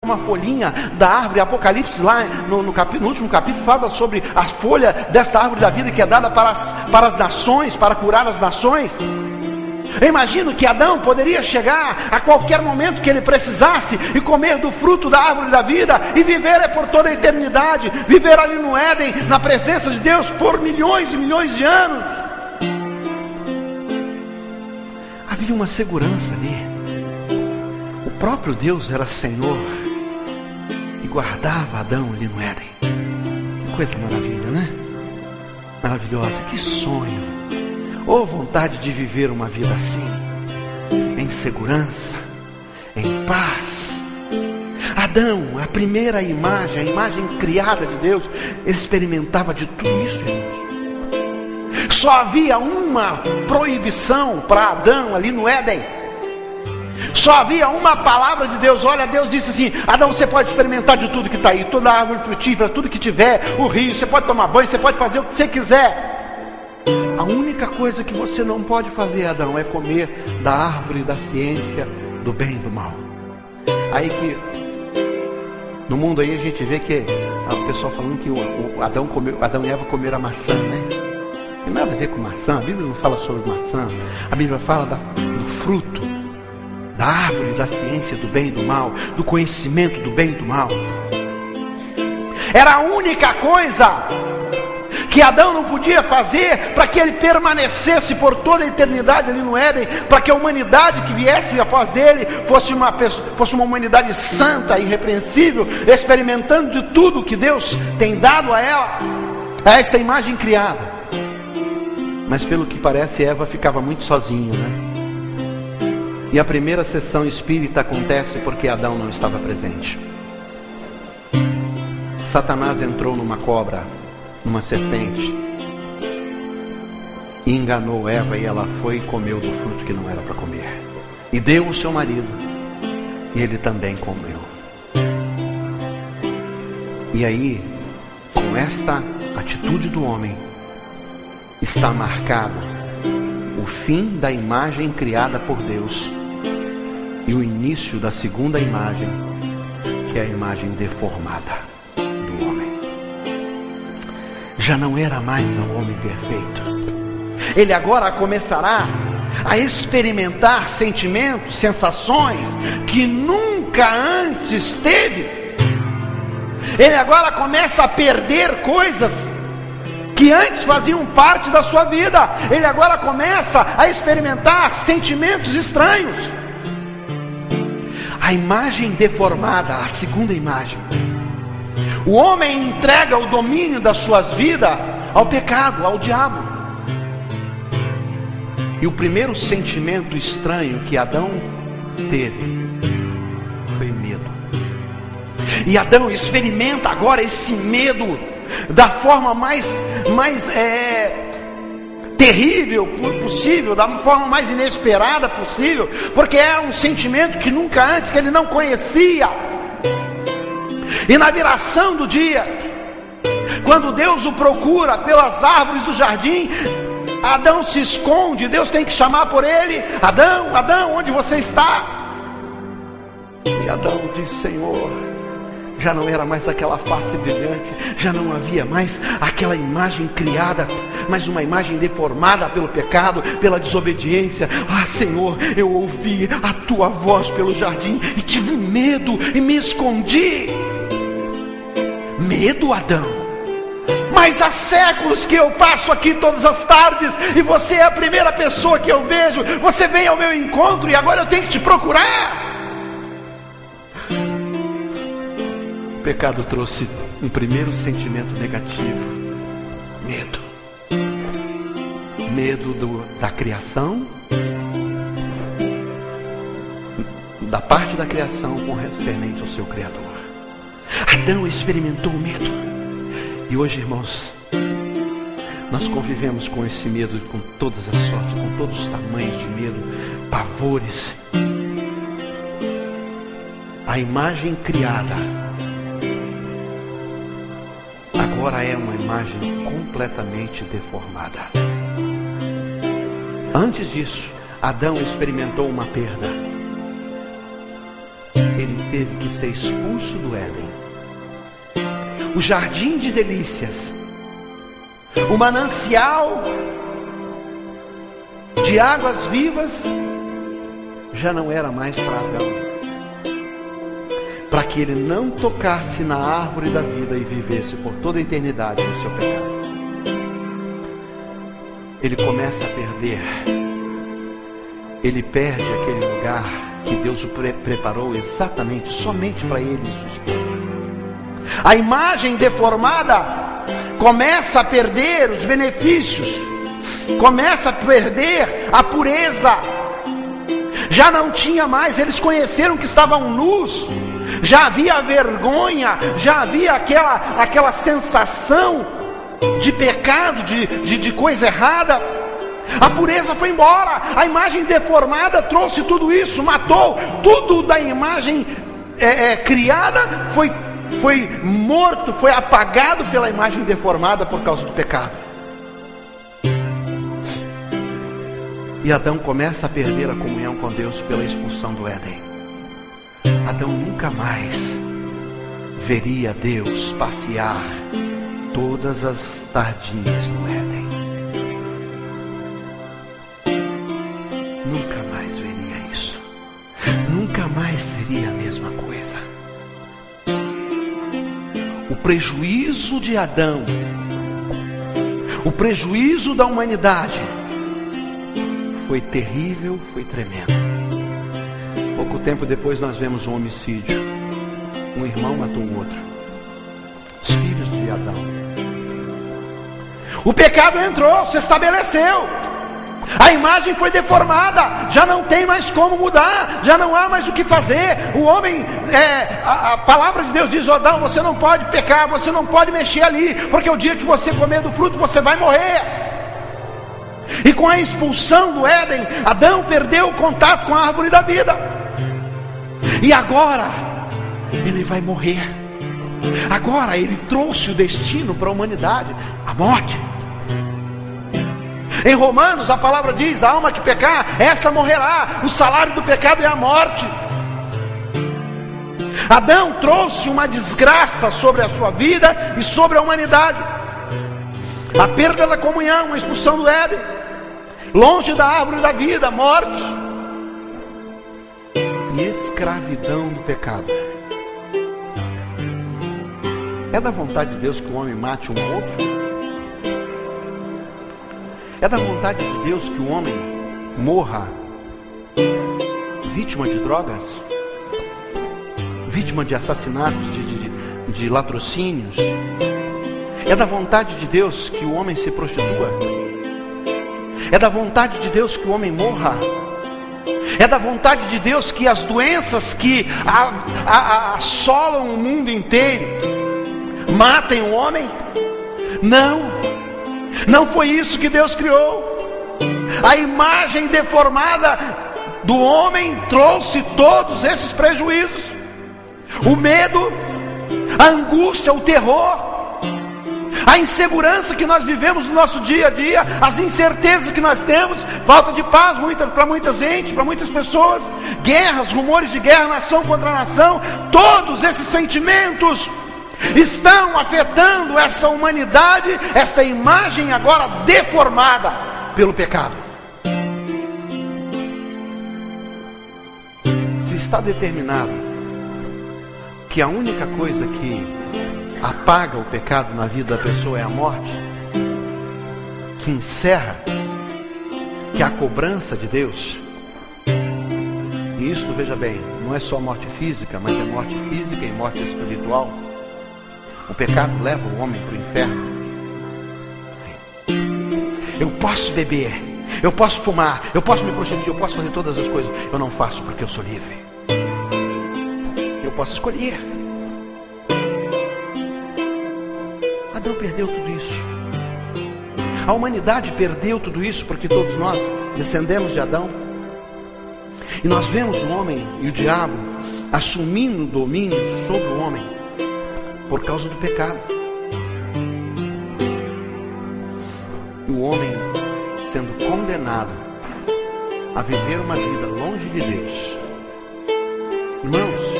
uma folhinha da árvore. Apocalipse, lá no último capítulo, fala sobre a folha desta árvore da vida que é dada para as nações, para curar as nações. Eu imagino que Adão poderia chegar a qualquer momento que ele precisasse e comer do fruto da árvore da vida e viver por toda a eternidade, viver ali no Éden, na presença de Deus por milhões e milhões de anos. Havia uma segurança ali. O próprio Deus era Senhor e guardava Adão ali no Éden. Que coisa maravilhosa, né? Maravilhosa, que sonho. Oh, vontade de viver uma vida assim, em segurança, em paz. Adão, a primeira imagem, a imagem criada de Deus, experimentava de tudo isso, irmãos. Só havia uma proibição para Adão ali no Éden. Só havia uma palavra de Deus. Olha, Deus disse assim: Adão, você pode experimentar de tudo que está aí, toda a árvore frutífera, tudo que tiver, o rio, você pode tomar banho, você pode fazer o que você quiser. A única coisa que você não pode fazer, Adão, é comer da árvore da ciência do bem e do mal. Aí que no mundo aí a gente vê que o pessoal falando que Adão e Eva comeram a maçã, né? Não tem nada a ver com maçã. A Bíblia não fala sobre maçã. A Bíblia fala do fruto da árvore da ciência do bem e do mal, do conhecimento do bem e do mal. Era a única coisa que Adão não podia fazer para que ele permanecesse por toda a eternidade ali no Éden, para que a humanidade que viesse após dele fosse uma humanidade santa, irrepreensível, experimentando de tudo que Deus tem dado a ela, a esta imagem criada. Mas pelo que parece, Eva ficava muito sozinha, né? E a primeira sessão espírita acontece porque Adão não estava presente. Satanás entrou numa cobra, numa serpente, e enganou Eva, e ela foi e comeu do fruto que não era para comer, e deu ao seu marido, e ele também comeu. E aí, com esta atitude do homem, está marcado o fim da imagem criada por Deus e o início da segunda imagem, que é a imagem deformada do homem. Já não era mais um homem perfeito. Ele agora começará a experimentar sentimentos, sensações que nunca antes teve. Ele agora começa a perder coisas que antes faziam parte da sua vida. Ele agora começa a experimentar sentimentos estranhos. A imagem deformada, a segunda imagem. O homem entrega o domínio das suas vidas ao pecado, ao diabo. E o primeiro sentimento estranho que Adão teve foi medo. E Adão experimenta agora esse medo da forma mais terrível possível, da forma mais inesperada possível, porque é um sentimento que nunca antes, que ele não conhecia. E na viração do dia, quando Deus o procura pelas árvores do jardim, Adão se esconde. Deus tem que chamar por ele: Adão, Adão, onde você está? E Adão diz: Senhor. Já não era mais aquela face brilhante, já não havia mais aquela imagem criada, mas uma imagem deformada pelo pecado, pela desobediência. Ah, Senhor, eu ouvi a tua voz pelo jardim e tive medo e me escondi. Medo, Adão? Mas há séculos que eu passo aqui todas as tardes e você é a primeira pessoa que eu vejo. Você vem ao meu encontro e agora eu tenho que te procurar. O pecado trouxe um primeiro sentimento negativo: medo. Medo da criação, da parte da criação concernente ao seu Criador. Adão experimentou o medo. E hoje, irmãos, nós convivemos com esse medo, com todas as sortes, com todos os tamanhos de medo, pavores. A imagem criada agora é uma imagem completamente deformada. Antes disso, Adão experimentou uma perda. Ele teve que ser expulso do Éden. O jardim de delícias, o manancial de águas vivas, já não era mais para Adão, para que ele não tocasse na árvore da vida e vivesse por toda a eternidade no seu pecado. Ele começa a perder, ele perde aquele lugar que Deus o preparou exatamente, somente para ele e sua esposa. A imagem deformada começa a perder os benefícios, começa a perder a pureza. Já não tinha mais, eles conheceram que estavam nus, já havia vergonha, já havia aquela sensação de pecado, de coisa errada. A pureza foi embora, a imagem deformada trouxe tudo isso, matou tudo da imagem criada, foi morto, foi apagado pela imagem deformada por causa do pecado. E Adão começa a perder a comunhão com Deus pela expulsão do Éden. Adão nunca mais veria Deus passear todas as tardinhas no Éden. Nunca mais veria isso. Nunca mais seria a mesma coisa. O prejuízo de Adão, o prejuízo da humanidade foi terrível, foi tremendo. Pouco tempo depois nós vemos um homicídio. Um irmão matou o outro. Os filhos de Adão. O pecado entrou, se estabeleceu. A imagem foi deformada, já não tem mais como mudar, já não há mais o que fazer. O homem, a palavra de Deus diz: Adão, você não pode pecar, você não pode mexer ali, porque o dia que você comer do fruto, você vai morrer. E com a expulsão do Éden, Adão perdeu o contato com a árvore da vida. E agora, ele vai morrer. Agora ele trouxe o destino para a humanidade, a morte. Em Romanos a palavra diz: a alma que pecar, essa morrerá. O salário do pecado é a morte. Adão trouxe uma desgraça sobre a sua vida e sobre a humanidade. A perda da comunhão, a expulsão do Éden, longe da árvore da vida, morte e escravidão do pecado. É da vontade de Deus que o homem mate um ao outro? É da vontade de Deus que o homem morra vítima de drogas, vítima de assassinatos, de latrocínios? É da vontade de Deus que o homem se prostitua? É da vontade de Deus que o homem morra? É da vontade de Deus que as doenças que assolam o mundo inteiro matem o homem? Não, não foi isso que Deus criou. A imagem deformada do homem trouxe todos esses prejuízos: o medo, a angústia, o terror, a insegurança que nós vivemos no nosso dia a dia, as incertezas que nós temos, falta de paz para muita gente, para muitas pessoas, guerras, rumores de guerra, nação contra nação. Todos esses sentimentos estão afetando essa humanidade, esta imagem agora deformada pelo pecado. Se está determinado que a única coisa que apaga o pecado na vida da pessoa é a morte, que encerra, que é a cobrança de Deus, e isso, veja bem, não é só morte física, mas é morte física e morte espiritual. O pecado leva o homem para o inferno. Eu posso beber, eu posso fumar, eu posso me prostituir, eu posso fazer todas as coisas. Eu não faço porque eu sou livre. Eu posso escolher. Adão perdeu tudo isso. A humanidade perdeu tudo isso porque todos nós descendemos de Adão. E nós vemos o homem e o diabo assumindo o domínio sobre o homem por causa do pecado. E o homem sendo condenado a viver uma vida longe de Deus. Irmãos,